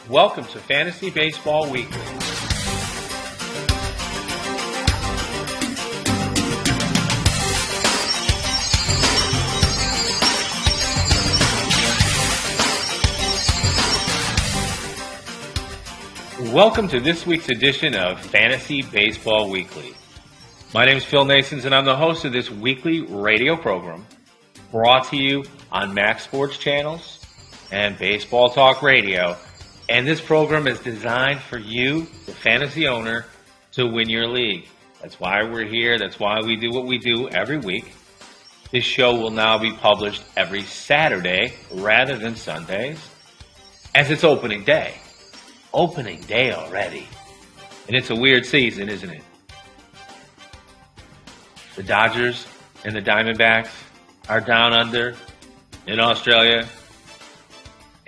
Welcome to Fantasy Baseball Weekly. Welcome to this week's edition of Fantasy Baseball Weekly. My name is Phil Naessens, and I'm the host of this weekly radio program brought to you on Max Sports Channels and Baseball Talk Radio. And this program is designed for you, the fantasy owner, to win your league. That's why we're here. That's why we do what we do every week. This show will now be published every Saturday rather than Sundays, as it's opening day. Opening day already. And it's a weird season, isn't it? The Dodgers and the Diamondbacks are down under in Australia,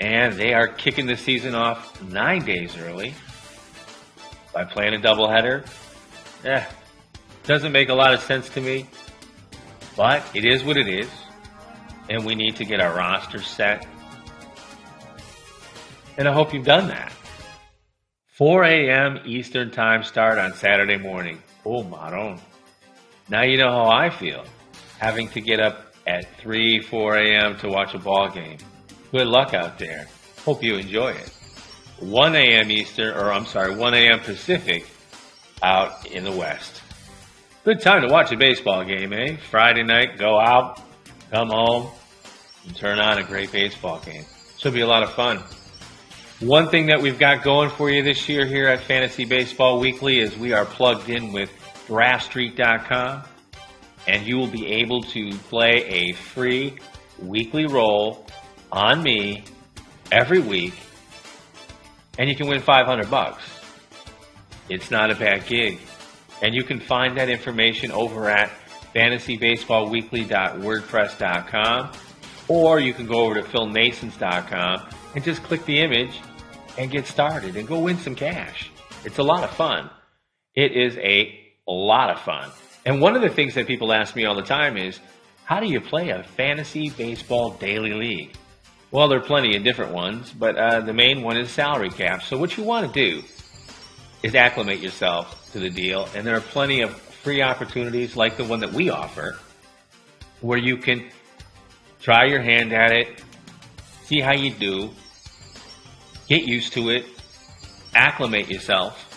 and they are kicking the season off 9 days early by playing a doubleheader. Doesn't make a lot of sense to me, but it is what it is, and we need to get our roster set. And I hope you've done that. 4 a.m. Eastern Time start on Saturday morning. Oh, Maron. Now you know how I feel, having to get up at 4 a.m. to watch a ball game. Good luck out there. Hope you enjoy it. 1 a.m. Eastern, 1 a.m. Pacific out in the West. Good time to watch a baseball game, eh? Friday night, go out, come home, and turn on a great baseball game. Should be a lot of fun. One thing that we've got going for you this year here at Fantasy Baseball Weekly is we are plugged in with DraftStreet.com, and you will be able to play a free weekly roll on me every week, and you can win $500. It's not a bad gig, and you can find that information over at fantasybaseballweekly.wordpress.com, or you can go over to philnaessens.com and just click the image and get started and go win some cash. It's a lot of fun. It is a lot of fun. And one of the things that people ask me all the time is, how do you play a fantasy baseball daily league? Well, there are plenty of different ones, but the main one is salary cap. So what you want to do is acclimate yourself to the deal, and there are plenty of free opportunities like the one that we offer, where you can try your hand at it, see how you do, get used to it, acclimate yourself,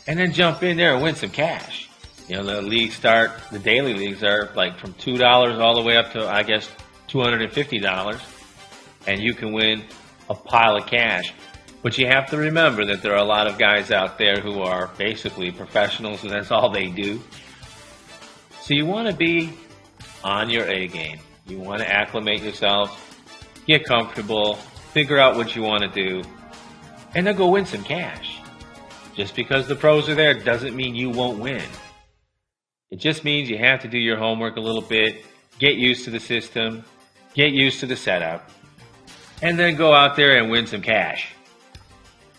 and then jump in there and win some cash. You know, the daily leagues are like from $2 all the way up to, I guess, $250, and you can win a pile of cash. But you have to remember that there are a lot of guys out there who are basically professionals, and that's all they do. So you want to be on your A game. You want to acclimate yourself, get comfortable, figure out what you want to do, and then go win some cash. Just because the pros are there doesn't mean you won't win. It just means you have to do your homework a little bit, get used to the system, get used to the setup, and then go out there and win some cash.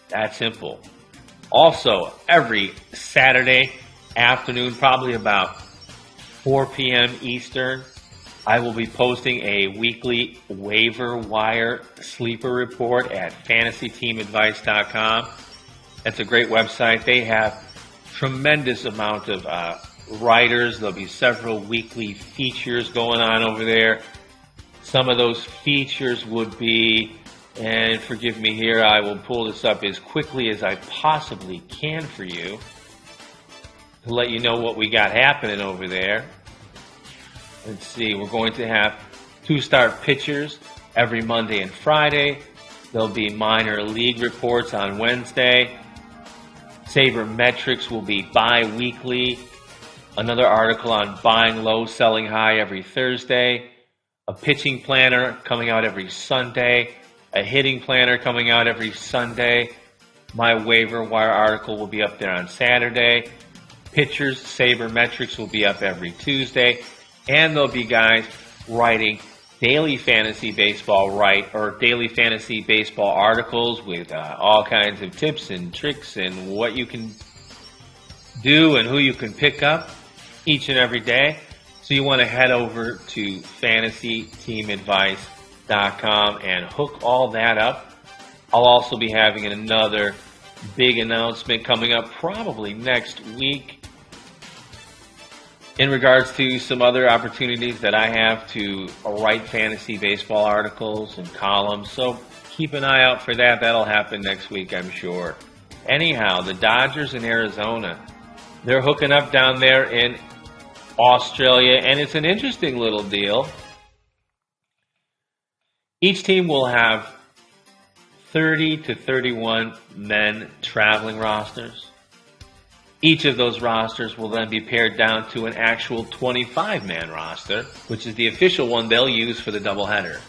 That's simple. Also, every Saturday afternoon, probably about 4 p.m. Eastern, I will be posting a weekly waiver wire sleeper report at fantasyteamadvice.com. That's a great website. They have tremendous amount of writers. There'll be several weekly features going on over there. Some of those features would be, and forgive me here, I will pull this up as quickly as I possibly can for you to let you know what we got happening over there. Let's see, we're going to have 2-start pitchers every Monday and Friday. There'll be minor league reports on Wednesday. Sabermetrics will be bi-weekly. Another article on buying low, selling high every Thursday. A pitching planner coming out every Sunday. A hitting planner coming out every Sunday. My waiver wire article will be up there on Saturday. Pitchers, Sabermetrics will be up every Tuesday. And there'll be guys writing daily fantasy baseball articles with all kinds of tips and tricks and what you can do and who you can pick up each and every day. So you want to head over to fantasyteamadvice.com and hook all that up. I'll also be having another big announcement coming up probably next week in regards to some other opportunities that I have to write fantasy baseball articles and columns. So keep an eye out for that. That'll happen next week, I'm sure. Anyhow, the Dodgers in Arizona, they're hooking up down there in Australia, and it's an interesting little deal. Each team will have 30 to 31 men traveling rosters. Each of those rosters will then be pared down to an actual 25-man roster, which is the official one they'll use for the doubleheader.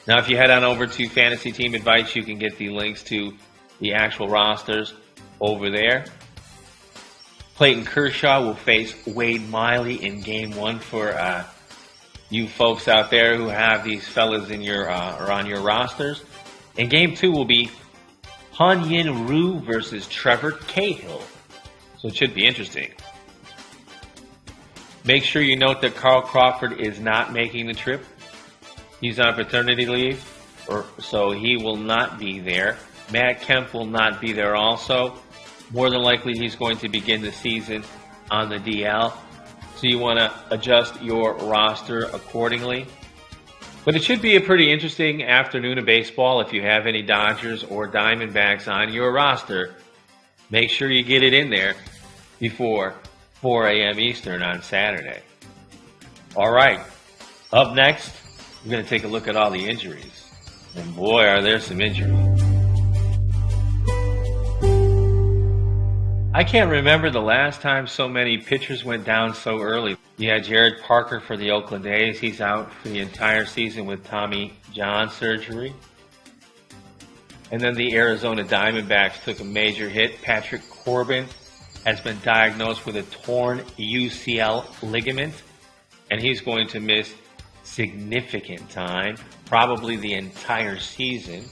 Now, if you head on over to Fantasy Team Advice, you can get the links to the actual rosters over there. Clayton Kershaw will face Wade Miley in Game 1 for you folks out there who have these fellas in your or on your rosters. And Game 2 will be Han-Yin Ryu versus Trevor Cahill. So it should be interesting. Make sure you note that Carl Crawford is not making the trip. He's on paternity leave, so he will not be there. Matt Kemp will not be there also. More than likely, he's going to begin the season on the DL. So you want to adjust your roster accordingly. But it should be a pretty interesting afternoon of baseball if you have any Dodgers or Diamondbacks on your roster. Make sure you get it in there before 4 a.m. Eastern on Saturday. All right, up next, we're going to take a look at all the injuries. And boy, are there some injuries. I can't remember the last time so many pitchers went down so early. You had Jared Parker for the Oakland A's. He's out for the entire season with Tommy John surgery. And then the Arizona Diamondbacks took a major hit. Patrick Corbin has been diagnosed with a torn UCL ligament, and he's going to miss significant time, probably the entire season.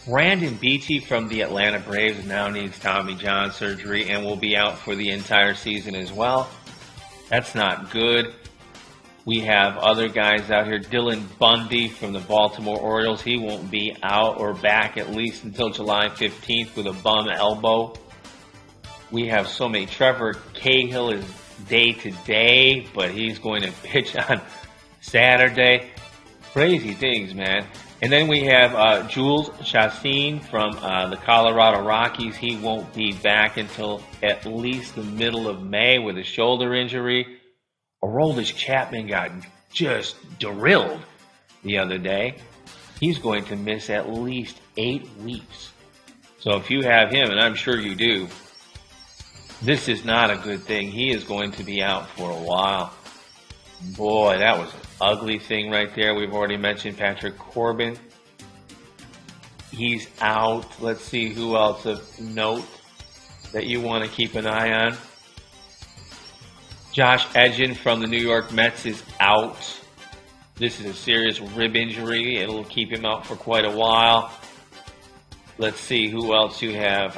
Brandon Beatty from the Atlanta Braves now needs Tommy John surgery and will be out for the entire season as well. That's not good. We have other guys out here. Dylan Bundy from the Baltimore Orioles. He won't be out or back at least until July 15th with a bum elbow. We have so many. Trevor Cahill is day to day, but he's going to pitch on Saturday. Crazy things, man. And then we have Jules Chassin from the Colorado Rockies. He won't be back until at least the middle of May with a shoulder injury. Aroldis Chapman got just drilled the other day. He's going to miss at least 8 weeks. So if you have him, and I'm sure you do, this is not a good thing. He is going to be out for a while. Boy, that was an ugly thing right there. We've already mentioned Patrick Corbin. He's out. Let's see who else of note that you want to keep an eye on. Josh Edgin from the New York Mets is out. This is a serious rib injury. It'll keep him out for quite a while. Let's see who else you have.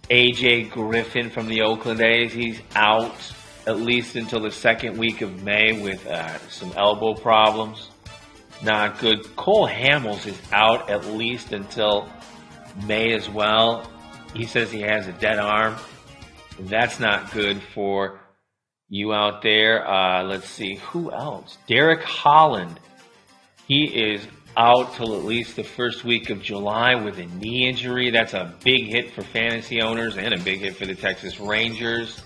AJ Griffin from the Oakland A's. He's out at least until the second week of May with some elbow problems. Not good. Cole Hamels is out at least until May as well. He says he has a dead arm. That's not good for you out there. Let's see. Who else? Derek Holland. He is out till at least the first week of July with a knee injury. That's a big hit for fantasy owners and a big hit for the Texas Rangers.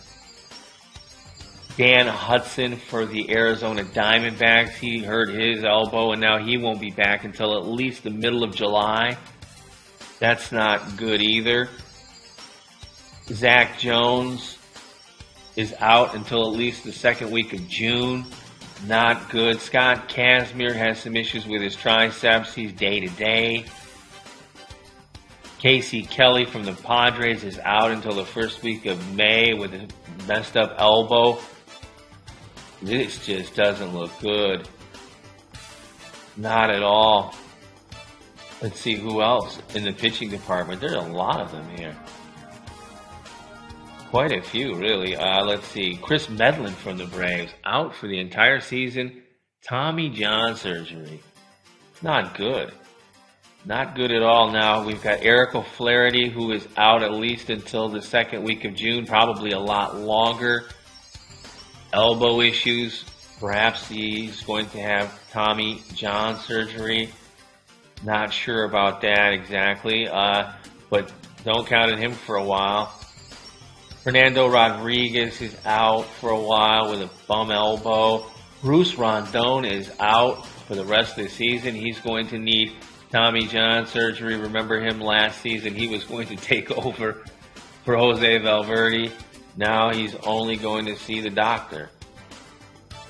Dan Hudson for the Arizona Diamondbacks. He hurt his elbow, and now he won't be back until at least the middle of July. That's not good either. Zach Jones is out until at least the second week of June. Not good. Scott Kazmir has some issues with his triceps. He's day-to-day. Casey Kelly from the Padres is out until the first week of May with a messed up elbow. This just doesn't look good. Not at all. Let's see who else in the pitching department. There's a lot of them here. Quite a few, really. Let's see. Chris Medlin from the Braves, out for the entire season. Tommy John surgery. It's not good. Not good at all. Now, we've got Eric O'Flaherty, who is out at least until the second week of June, probably a lot longer. Elbow issues. Perhaps he's going to have Tommy John surgery. Not sure about that exactly, but don't count on him for a while. Fernando Rodriguez is out for a while with a bum elbow. Bruce Rondon is out for the rest of the season. He's going to need Tommy John surgery. Remember him last season? He was going to take over for Jose Valverde. Now he's only going to see the doctor.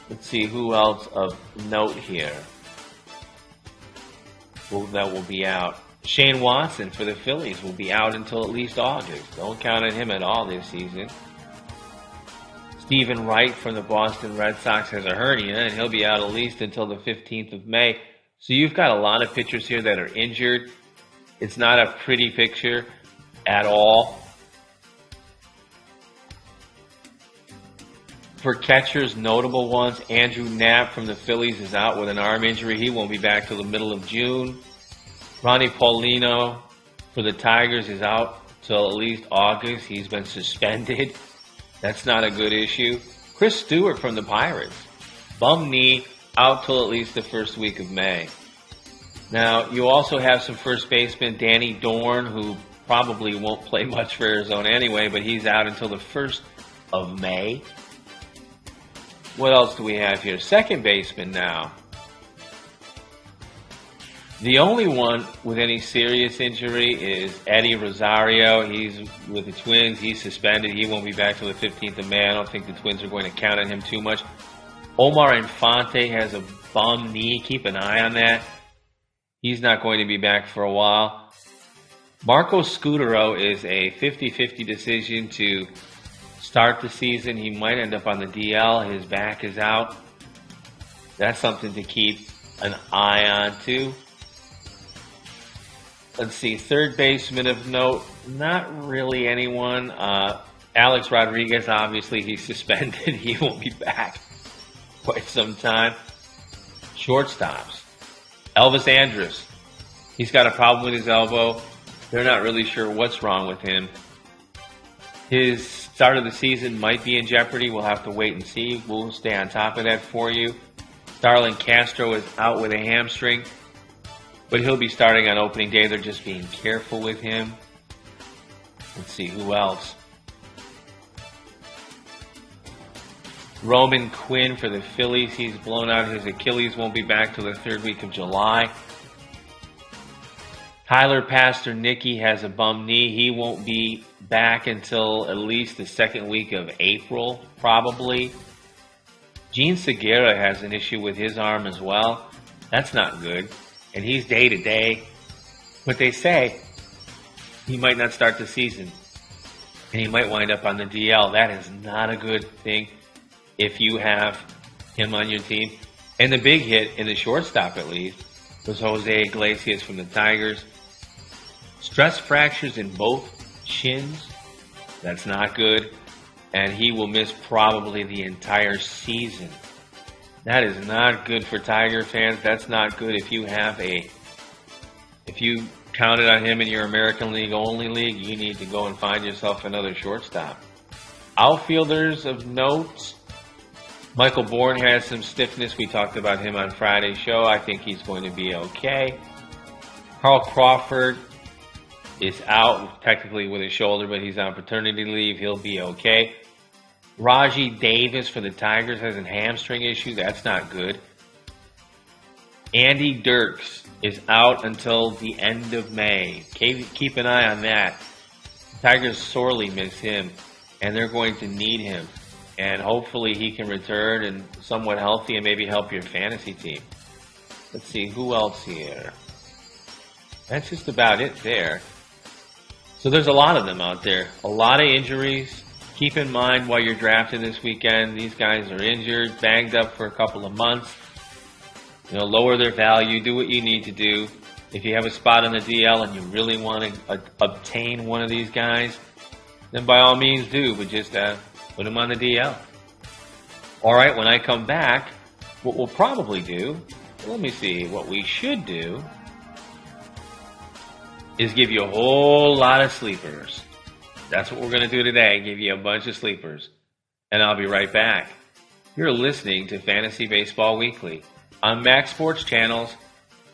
Let's see who else of note here that will be out. Shane Watson for the Phillies will be out until at least August. Don't count on him at all this season. Stephen Wright from the Boston Red Sox has a hernia, and he'll be out at least until the 15th of May. So you've got a lot of pitchers here that are injured. It's not a pretty picture at all. For catchers, notable ones, Andrew Knapp from the Phillies is out with an arm injury. He won't be back till the middle of June. Ronnie Paulino for the Tigers is out till at least August. He's been suspended. That's not a good issue. Chris Stewart from the Pirates, bum knee, out till at least the first week of May. Now, you also have some first baseman Danny Dorn, who probably won't play much for Arizona anyway, but he's out until the 1st of May. What else do we have here? Second baseman now. The only one with any serious injury is Eddie Rosario. He's with the Twins. He's suspended. He won't be back till the 15th of May. I don't think the Twins are going to count on him too much. Omar Infante has a bum knee. Keep an eye on that. He's not going to be back for a while. Marco Scutaro is a 50-50 decision to start the season. He might end up on the DL. His back is out. That's something to keep an eye on, too. Let's see, third baseman of note, not really anyone. Alex Rodriguez, obviously, he's suspended. He won't be back quite some time. Shortstops. Elvis Andrus. He's got a problem with his elbow. They're not really sure what's wrong with him. His start of the season might be in jeopardy. We'll have to wait and see. We'll stay on top of that for you. Starlin Castro is out with a hamstring, but he'll be starting on opening day. They're just being careful with him. Let's see, who else? Roman Quinn for the Phillies. He's blown out his Achilles. Won't be back till the third week of July. Tyler Pastornicki has a bum knee. He won't be back until at least the second week of April, probably. Gene Segura has an issue with his arm as well. That's not good. And he's day-to-day. But they say he might not start the season. And he might wind up on the DL. That is not a good thing if you have him on your team. And the big hit, in the shortstop at least, was Jose Iglesias from the Tigers. Stress fractures in both shins. That's not good. And he will miss probably the entire season. That is not good for Tiger fans. That's not good if you counted on him in your American League only league. You need to go and find yourself another shortstop. Outfielders of note. Michael Bourne has some stiffness. We talked about him on Friday's show. I think he's going to be okay. Carl Crawford is out technically with his shoulder, but he's on paternity leave. He'll be okay. Raji Davis for the Tigers has a hamstring issue. That's not good. Andy Dirks is out until the end of May. Keep an eye on that. The Tigers sorely miss him, and they're going to need him. And hopefully he can return and somewhat healthy and maybe help your fantasy team. Let's see, who else here? That's just about it there. So there's a lot of them out there. A lot of injuries. Keep in mind while you're drafting this weekend, these guys are injured, banged up for a couple of months. Lower their value. Do what you need to do. If you have a spot on the DL and you really want to obtain one of these guys, then by all means do. But just put them on the DL. All right, when I come back, what we'll probably do let me see. What we should do is give you a whole lot of sleepers. That's what we're going to do today, give you a bunch of sleepers. And I'll be right back. You're listening to Fantasy Baseball Weekly on Max Sports Channels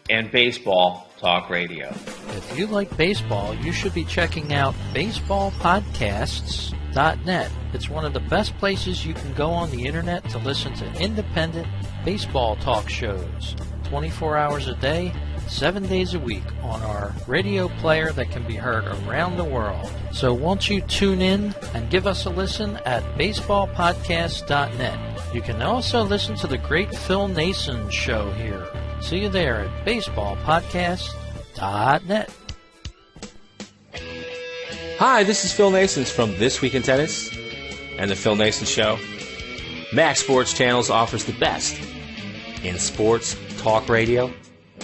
and Baseball Talk Radio. If you like baseball, you should be checking out baseballpodcasts.net. It's one of the best places you can go on the internet to listen to independent baseball talk shows. 24 hours a day, 7 days a week on our radio player that can be heard around the world. So won't you tune in and give us a listen at baseballpodcast.net. You can also listen to the great Phil Naessens show here. See you there at baseballpodcast.net. Hi, this is Phil Naessens from This Week in Tennis and the Phil Naessens Show. Max Sports Channels offers the best in sports talk radio,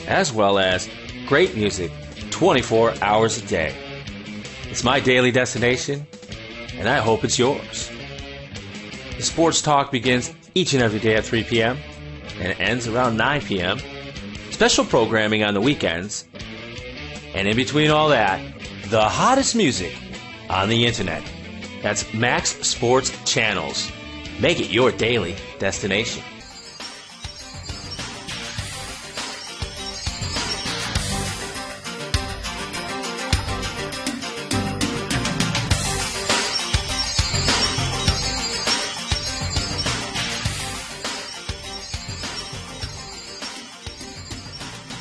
as well as great music 24 hours a day. It's my daily destination, and I hope it's yours. The sports talk begins each and every day at 3 p.m. and ends around 9 p.m. Special programming on the weekends, and in between all that, the hottest music on the internet. That's Max Sports Channels. Make it your daily destination.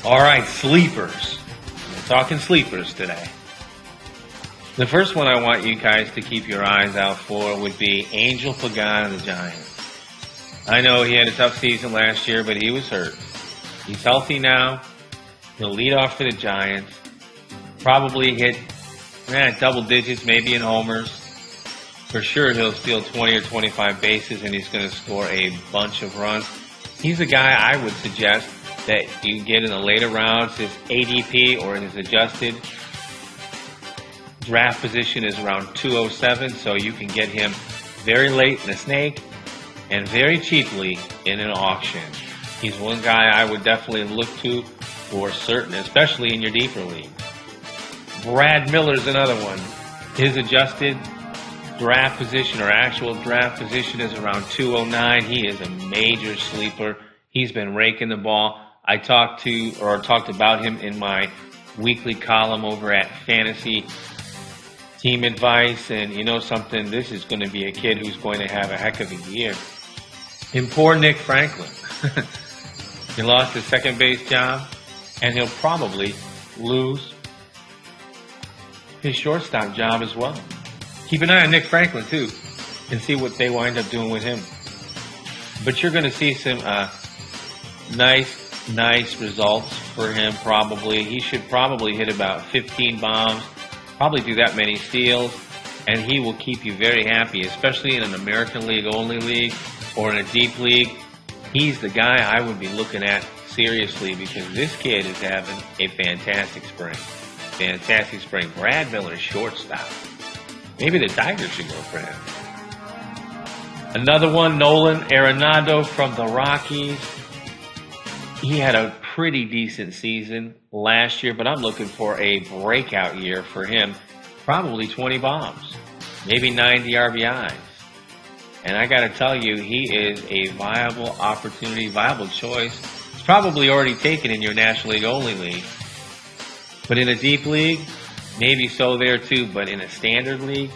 All right, sleepers. We're talking sleepers today. The first one I want you guys to keep your eyes out for would be Angel Pagan of the Giants. I know he had a tough season last year, but he was hurt. He's healthy now. He'll lead off for the Giants. Probably hit double digits, maybe in homers. For sure, he'll steal 20 or 25 bases, and he's going to score a bunch of runs. He's a guy I would suggest that you get in the later rounds. His ADP or his adjusted draft position is around 207, so you can get him very late in a snake and very cheaply in an auction. He's one guy I would definitely look to for certain, especially in your deeper league. Brad Miller's another one. His adjusted draft position or actual draft position is around 209. He is a major sleeper. He's been raking the ball. I talked about him in my weekly column over at Fantasy Team Advice, and you know something, this is going to be a kid who's going to have a heck of a year. And poor Nick Franklin. He lost his second base job, and he'll probably lose his shortstop job as well. Keep an eye on Nick Franklin, too, and see what they wind up doing with him. But you're going to see some nice results for him probably. He should probably hit about 15 bombs, probably do that many steals, and he will keep you very happy, especially in an American League only league or in a deep league. He's the guy I would be looking at seriously because this kid is having a fantastic spring. Fantastic spring. Brad Miller, shortstop. Maybe the Tigers should go for him. Another one, Nolan Arenado from the Rockies. He had a pretty decent season last year, but I'm looking for a breakout year for him. Probably 20 bombs, maybe 90 RBIs. And I got to tell you, he is a viable opportunity, viable choice. It's probably already taken in your National League only league. But in a deep league, maybe so there too. But in a standard league,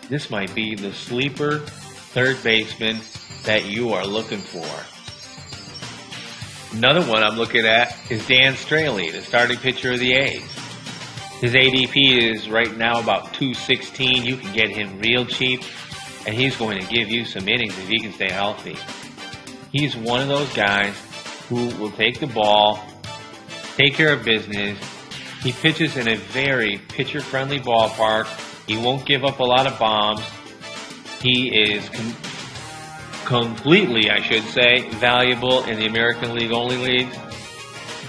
this might be the sleeper third baseman that you are looking for. Another one I'm looking at is Dan Straley, the starting pitcher of the A's. His ADP is right now about 216. You can get him real cheap, and he's going to give you some innings if he can stay healthy. He's one of those guys who will take the ball, take care of business. He pitches in a very pitcher-friendly ballpark. He won't give up a lot of bombs. He is completely, I should say, valuable in the American League only leagues.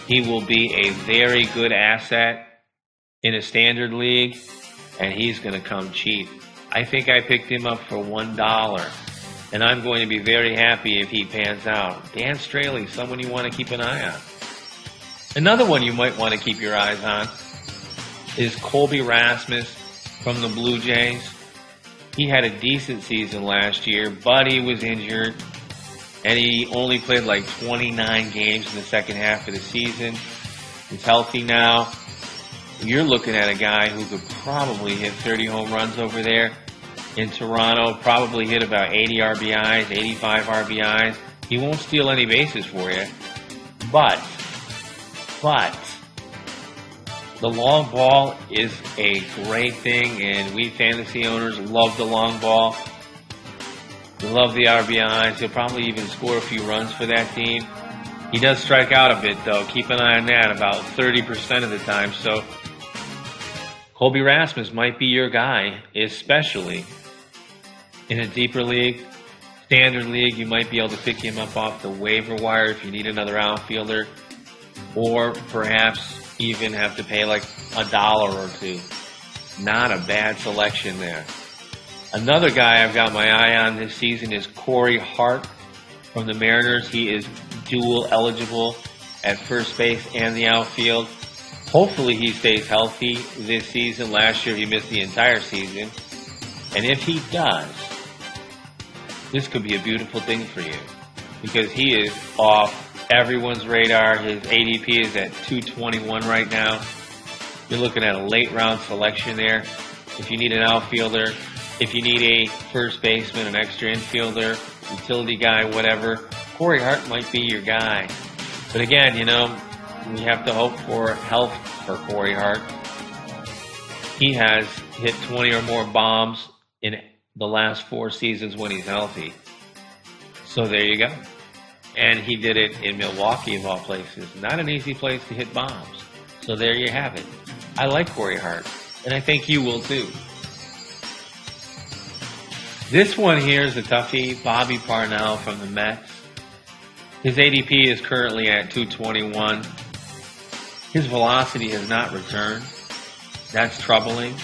He will be a very good asset in a standard league, and he's going to come cheap. I think I picked him up for $1, and I'm going to be very happy if he pans out. Dan Straley, someone you want to keep an eye on. Another one you might want to keep your eyes on is Colby Rasmus from the Blue Jays. He had a decent season last year, but he was injured, and he only played like 29 games in the second half of the season. He's healthy now. You're looking at a guy who could probably hit 30 home runs over there in Toronto, probably hit about 80 RBIs, 85 RBIs. He won't steal any bases for you, but the long ball is a great thing, and we fantasy owners love the long ball. We love the RBIs. He'll probably even score a few runs for that team. He does strike out a bit, though. Keep an eye on that about 30% of the time. So Colby Rasmus might be your guy, especially in a deeper league. Standard league, you might be able to pick him up off the waiver wire if you need another outfielder, or perhaps even have to pay like $1 or $2. Not a bad selection there. Another guy I've got my eye on this season is Corey Hart from the Mariners. He is dual eligible at first base and the outfield. Hopefully he stays healthy this season. Last year he missed the entire season. And if he does, this could be a beautiful thing for you, because he is off everyone's radar. His ADP is at 221 right now. You're looking at a late round selection there. If you need an outfielder, if you need a first baseman, an extra infielder, utility guy, whatever, Corey Hart might be your guy. But again, you know, we have to hope for health for Corey Hart. He has hit 20 or more bombs in the last 4 seasons when he's healthy. So there you go. And he did it in Milwaukee, of all places. Not an easy place to hit bombs. So there you have it. I like Corey Hart, and I think you will too. This one here is a toughie, Bobby Parnell from the Mets. His ADP is currently at 221. His velocity has not returned. That's troubling,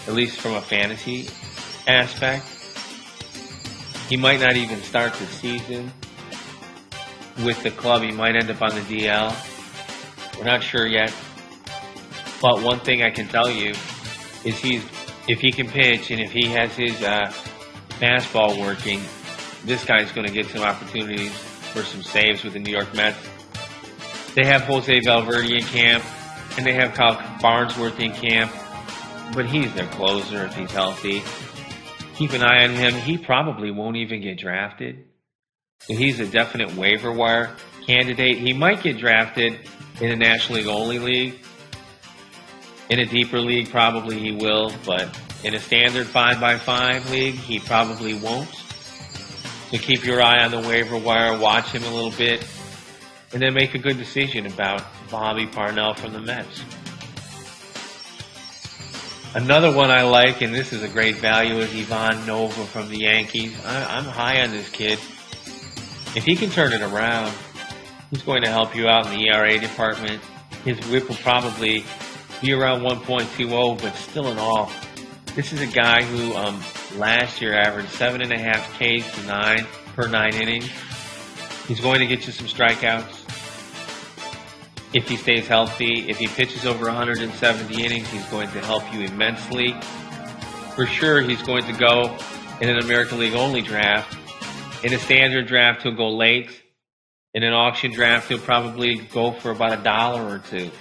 at least from a fantasy aspect. He might not even start the season with the club. He might end up on the DL. We're not sure yet. But one thing I can tell you is if he can pitch and if he has his fastball working, this guy's going to get some opportunities for some saves with the New York Mets. They have Jose Valverde in camp, and they have Kyle Farnsworth in camp, but he's their closer if he's healthy. Keep an eye on him. He probably won't even get drafted. So he's a definite waiver wire candidate. He might get drafted in a National League only league. In a deeper league, probably he will, but in a standard 5x5 league, he probably won't. So keep your eye on the waiver wire, watch him a little bit, and then make a good decision about Bobby Parnell from the Mets. Another one I like, and this is a great value, is Ivan Nova from the Yankees. I'm high on this kid. If he can turn it around, he's going to help you out in the ERA department. His whip will probably be around 1.20, but still in all, this is a guy who last year averaged 7.5 Ks to 9 per 9 innings. He's going to get you some strikeouts if he stays healthy. If he pitches over 170 innings, he's going to help you immensely. For sure, he's going to go in an American League only draft. In a standard draft, he'll go late. In an auction draft, he'll probably go for about $1 or $2.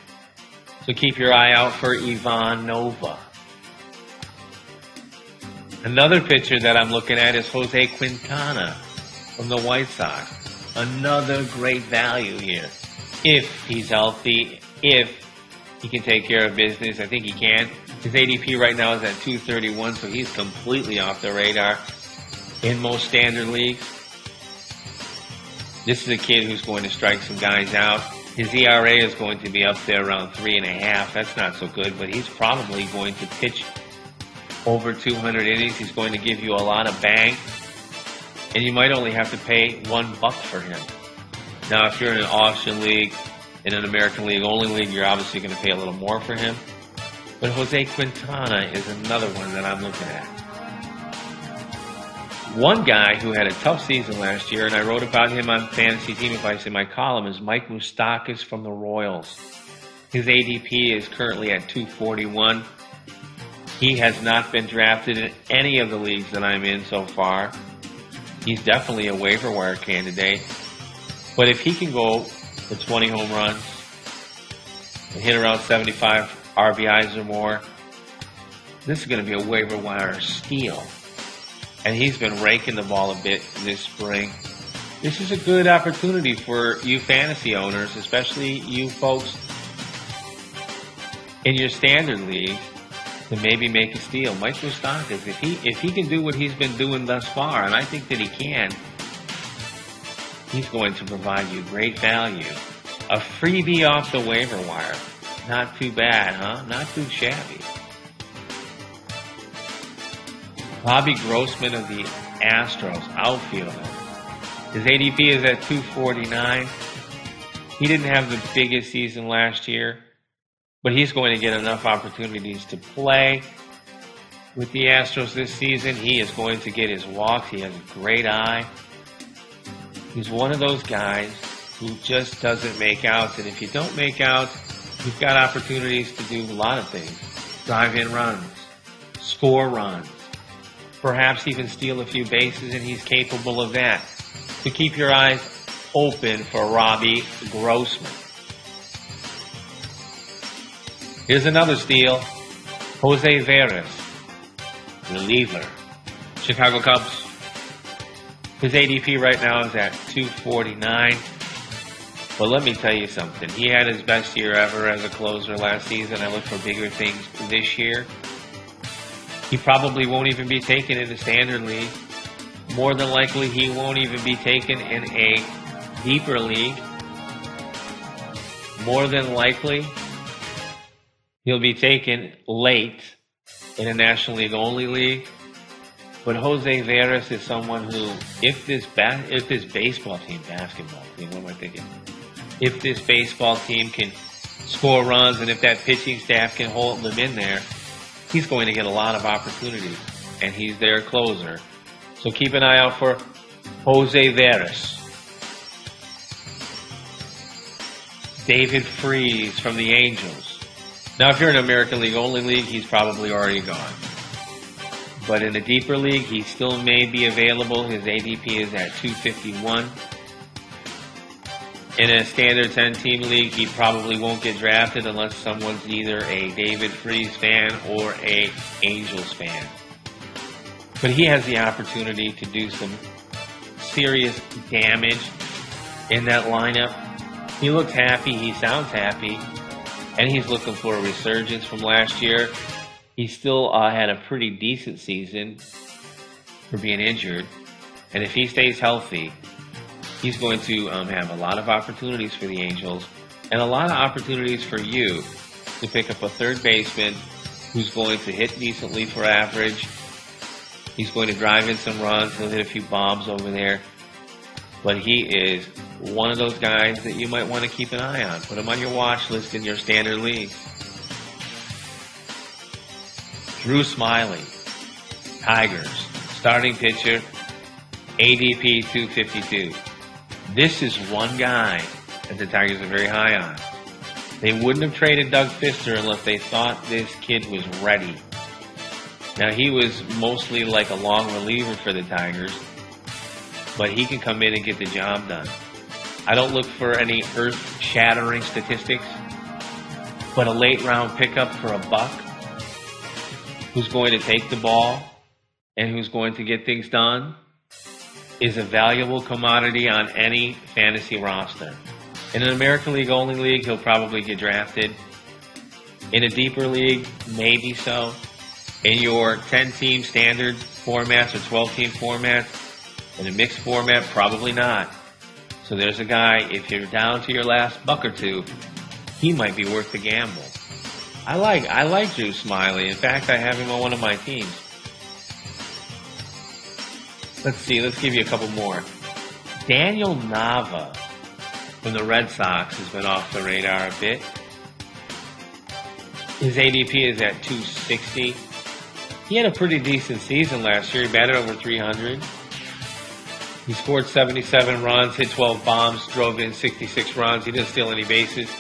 So keep your eye out for Ivan Nova. Another pitcher that I'm looking at is Jose Quintana from the White Sox. Another great value here. If he's healthy, if he can take care of business, I think he can. His ADP right now is at 231, so he's completely off the radar in most standard leagues. This is a kid who's going to strike some guys out. His ERA is going to be up there around 3.5. That's not so good, but he's probably going to pitch over 200 innings. He's going to give you a lot of bang, and you might only have to pay $1 for him. Now, if you're in an auction league, in an American League only league, you're obviously going to pay a little more for him. But Jose Quintana is another one that I'm looking at. One guy who had a tough season last year, and I wrote about him on Fantasy Team Advice in my column, is Mike Moustakas from the Royals. His ADP is currently at 241. He has not been drafted in any of the leagues that I'm in so far. He's definitely a waiver wire candidate. But if he can go for 20 home runs and hit around 75 RBIs or more, this is going to be a waiver wire steal. And he's been raking the ball a bit this spring. This is a good opportunity for you fantasy owners, especially you folks in your standard league, to maybe make a steal. Mike Moustakas, if he can do what he's been doing thus far, and I think that he can, he's going to provide you great value. A freebie off the waiver wire. Not too bad, huh? Not too shabby. Bobby Grossman of the Astros, outfielder. His ADP is at 249. He didn't have the biggest season last year, but he's going to get enough opportunities to play with the Astros this season. He is going to get his walks. He has a great eye. He's one of those guys who just doesn't make outs. And if you don't make outs, you've got opportunities to do a lot of things. Drive in runs, score runs, perhaps even steal a few bases, and he's capable of that. So keep your eyes open for Robbie Grossman. Here's another steal. Jose Veras, reliever. Chicago Cubs. His ADP right now is at 249. But let me tell you something. He had his best year ever as a closer last season. I look for bigger things this year. He probably won't even be taken in the standard league. More than likely, he won't even be taken in a deeper league. More than likely, he'll be taken late in a National League only league. But Jose Veras is someone who, if this baseball team, basketball team, what am I thinking? If this baseball team can score runs and if that pitching staff can hold them in there, he's going to get a lot of opportunities. And he's their closer. So keep an eye out for Jose Veras. David Freese from the Angels. Now, if you're in an American League only league, he's probably already gone. But in a deeper league, he still may be available. His ADP is at 251. In a standard 10-team league, he probably won't get drafted unless someone's either a David Freese fan or a Angels fan. But he has the opportunity to do some serious damage in that lineup. He looks happy, he sounds happy, and he's looking for a resurgence from last year. He still had a pretty decent season for being injured. And if he stays healthy, he's going to have a lot of opportunities for the Angels and a lot of opportunities for you to pick up a third baseman who's going to hit decently for average. He's going to drive in some runs. He'll hit a few bombs over there. But he is one of those guys that you might want to keep an eye on. Put him on your watch list in your standard league. Drew Smyly, Tigers, starting pitcher, ADP 252. This is one guy that the Tigers are very high on. They wouldn't have traded Doug Fister unless they thought this kid was ready. Now, he was mostly like a long reliever for the Tigers, but he can come in and get the job done. I don't look for any earth-shattering statistics, but a late-round pickup for a buck who's going to take the ball and who's going to get things done is a valuable commodity on any fantasy roster. In an American League only league, he'll probably get drafted. In a deeper league, maybe so. In your 10-team standard formats or 12-team formats, in a mixed format, probably not. So there's a guy, if you're down to your last buck or two, he might be worth the gamble. I like Drew Smyly. In fact, I have him on one of my teams. Let's see. Let's give you a couple more. Daniel Nava from the Red Sox has been off the radar a bit. His ADP is at 260. He had a pretty decent season last year. He batted over 300. He scored 77 runs, hit 12 bombs, drove in 66 runs. He didn't steal any bases.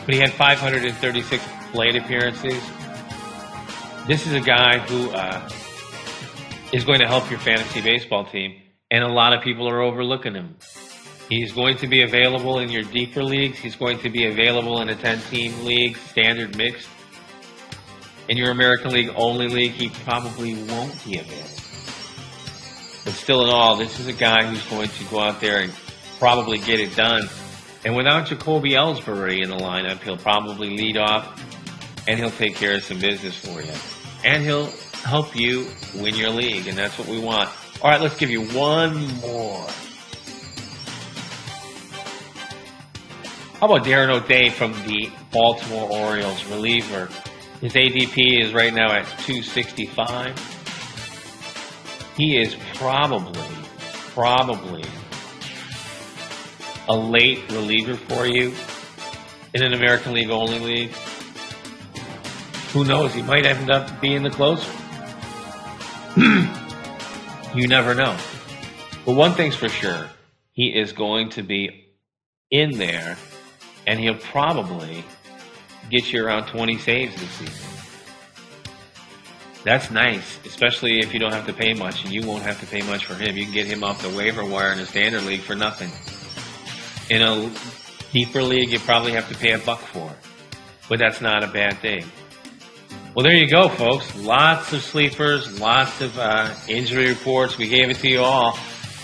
but he had 536 plate appearances. This is a guy who is going to help your fantasy baseball team, and a lot of people are overlooking him. He's going to be available in your deeper leagues. He's going to be available in a 10-team league, standard mixed. In your American League only league, he probably won't be available. But still in all, this is a guy who's going to go out there and probably get it done. And without Jacoby Ellsbury in the lineup, he'll probably lead off, and he'll take care of some business for you. And he'll help you win your league, and that's what we want. All right, let's give you one more. How about Darren O'Day from the Baltimore Orioles, reliever? His ADP is right now at 265. He is probably a late reliever for you in an American League only league. Who knows? He might end up being the closer. You never know. But one thing's for sure, he is going to be in there, and he'll probably get you around 20 saves this season. That's nice, especially if you don't have to pay much, and you won't have to pay much for him. You can get him off the waiver wire in a standard league for nothing. In a deeper league, you probably have to pay $1 for it. But that's not a bad thing. Well, there you go, folks. Lots of sleepers, lots of injury reports. We gave it to you all.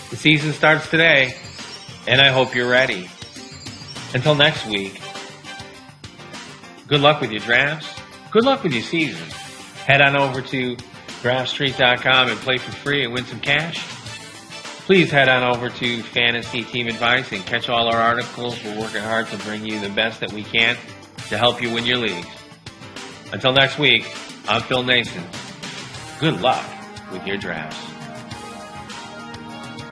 The season starts today, and I hope you're ready. Until next week, good luck with your drafts. Good luck with your season. Head on over to draftstreet.com and play for free and win some cash. Please head on over to Fantasy Team Advice and catch all our articles. We're working hard to bring you the best that we can to help you win your leagues. Until next week, I'm Phil Naessens. Good luck with your drafts.